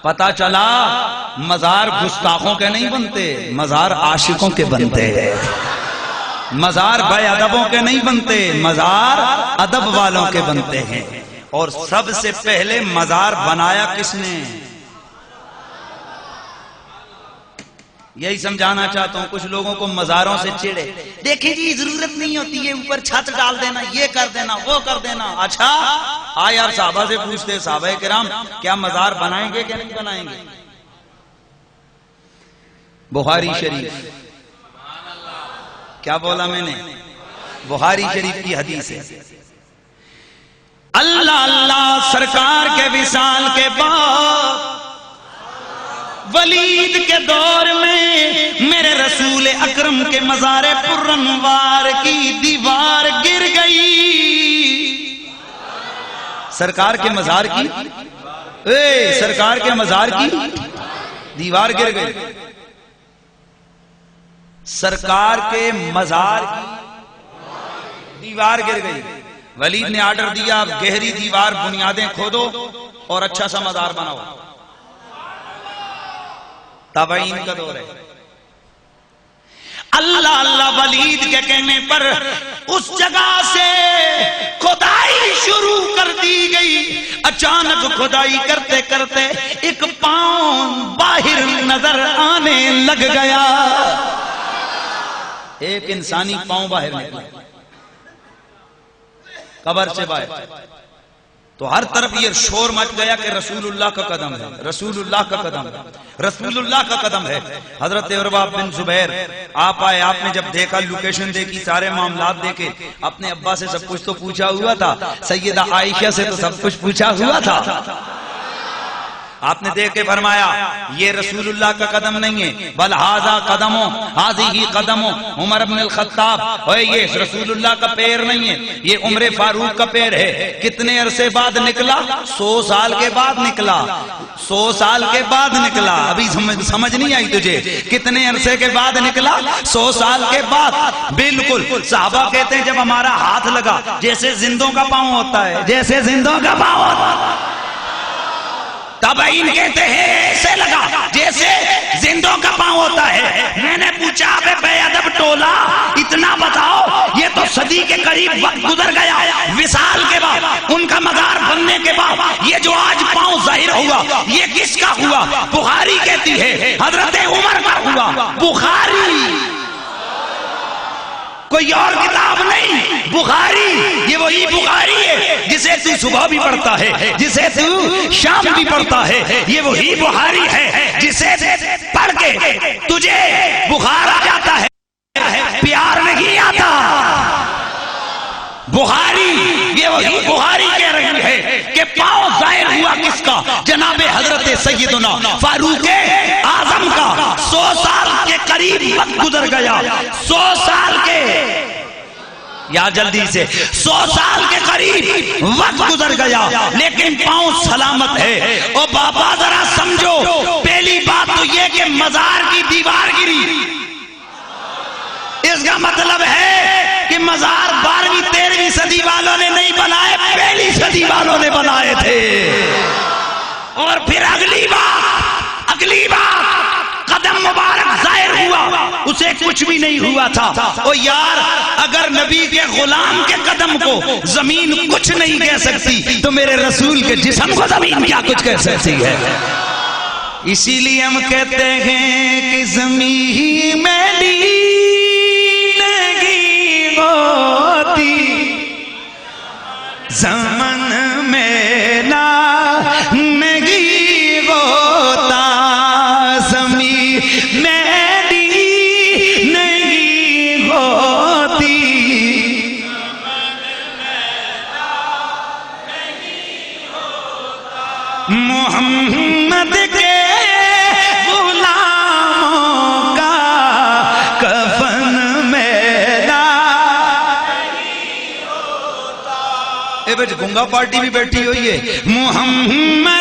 پتا چلا مزار گستاخوں کے نہیں بنتے، مزار عاشقوں کے بنتے ہیں، مزار بے ادبوں کے نہیں بنتے، مزار ادب والوں کے بنتے ہیں۔ اور سب سے پہلے مزار بنایا کس نے؟ یہی سمجھانا چاہتا ہوں، کچھ لوگوں کو مزاروں سے چڑے، دیکھیں جی ضرورت نہیں ہوتی ہے، اوپر چھت ڈال دینا، یہ کر دینا، وہ کر دینا۔ اچھا یار صحابہ سے پوچھتے، صحابہ کرام کیا مزار بنائیں گے کہ نہیں بنائیں گے؟ بخاری شریف، کیا بولا میں نے؟ بخاری شریف کی حدیث ہے، اللہ اللہ سرکار کے وصال کے بعد ولید کے دور میں میرے رسول اکرم کے مزار پرانوار کی دیوار گر گئی۔ سرکار کے مزار کی سرکار کے مزار کی دیوار گر گئی، سرکار کے مزار کی دیوار گر گئی۔ ولید نے آرڈر دیا گہری دیوار بنیادیں کھودو اور اچھا سا مزار بناؤ۔ تابعین کا دور ہے، اللہ اللہ ولید کے کہنے پر اس جگہ سے کھدائی شروع کر دی گئی۔ اچانک کھدائی کرتے کرتے ایک پاؤں باہر نظر آنے لگ گیا، ایک انسانی پاؤں باہر نکلا قبر سے باہر، تو ہر طرف یہ شور مچ گیا کہ رسول اللہ کا قدم ہے، رسول اللہ کا قدم ہے، رسول اللہ کا قدم ہے۔ حضرت عروہ بن زبیر آپ آئے، آپ نے جب دیکھا لوکیشن دیکھی، سارے معاملات دیکھے، اپنے ابا سے سب کچھ تو پوچھا ہوا تھا، سیدہ عائشہ سے تو سب کچھ پوچھا ہوا تھا، آپ نے دیکھ کے فرمایا یہ رسول اللہ کا قدم نہیں ہے، بل ھذا قدموں ھذہ قدموں عمر بن الخطاب، اور یہ رسول اللہ کا پیر نہیں ہے، یہ عمر فاروق کا پیر ہے۔ کتنے عرصے بعد نکلا؟ 100 سال کے بعد نکلا، 100 سال کے بعد نکلا۔ ابھی سمجھ نہیں آئی تجھے؟ کتنے عرصے کے بعد نکلا؟ 100 سال کے بعد۔ بالکل صحابہ کہتے ہیں جب ہمارا ہاتھ لگا جیسے زندوں کا پاؤں ہوتا ہے، جیسے زندوں کا پاؤں ہوتا ہے۔ تابعین کہتے ہیں ایسے لگا جیسے زندوں کا پاؤں ہوتا ہے۔ میں نے پوچھا بے ادب ٹولا اتنا بتاؤ، یہ تو صدی کے قریب وقت گزر گیا، وصال کے بعد ان کا مزار بننے کے بعد یہ جو آج پاؤں ظاہر ہوا یہ کس کا ہوا؟ بخاری کہتی ہے حضرت عمر کا ہوا۔ بخاری کوئی اور کتاب نہیں، بخاری یہ وہی بخاری ہے جسے تو صبح بھی پڑھتا ہے، جسے تو شام بھی پڑھتا ہے، یہ وہی بخاری ہے جسے پڑھ کے تجھے بخار آ جاتا ہے، پیار نہیں آتا۔ بخاری یہ وہی بخاری کہہ رہی ہے کہ پاؤں ظاہر ہوا کس کا؟ جناب حضرت سیدنا فاروق اعظم کا۔ 100 سال کے قریب وقت گزر گیا، 100 سال کے، یا جلدی سے 100 سال کے قریب وقت گزر گیا، لیکن پاؤں سلامت ہے۔ او بابا ذرا سمجھو، پہلی بات تو یہ کہ مزار کی دیوار گری، اس کا مطلب ہے کہ مزار 12ویں 13ویں صدی والوں نے نہیں بنائے، پہلی صدی والوں نے بنائے تھے۔ اور پھر اگلی بات قدم مبارک ظاہر ہوا، اسے کچھ بھی نہیں ہوا تھا۔ او یار اگر نبی کے غلام کے قدم کو زمین کچھ نہیں کہہ سکتی تو میرے رسول کے جسم کو زمین کیا کچھ کہہ سکتی ہے؟ اسی لیے ہم کہتے ہیں کہ زمین میلی زمن میلا نہیں ہوتا، زمین میلی نہیں ہوتی، محمد کے غلاموں کا کفن میلا گنگا پارٹی بھی بیٹھی ہوئی ہے۔ محمد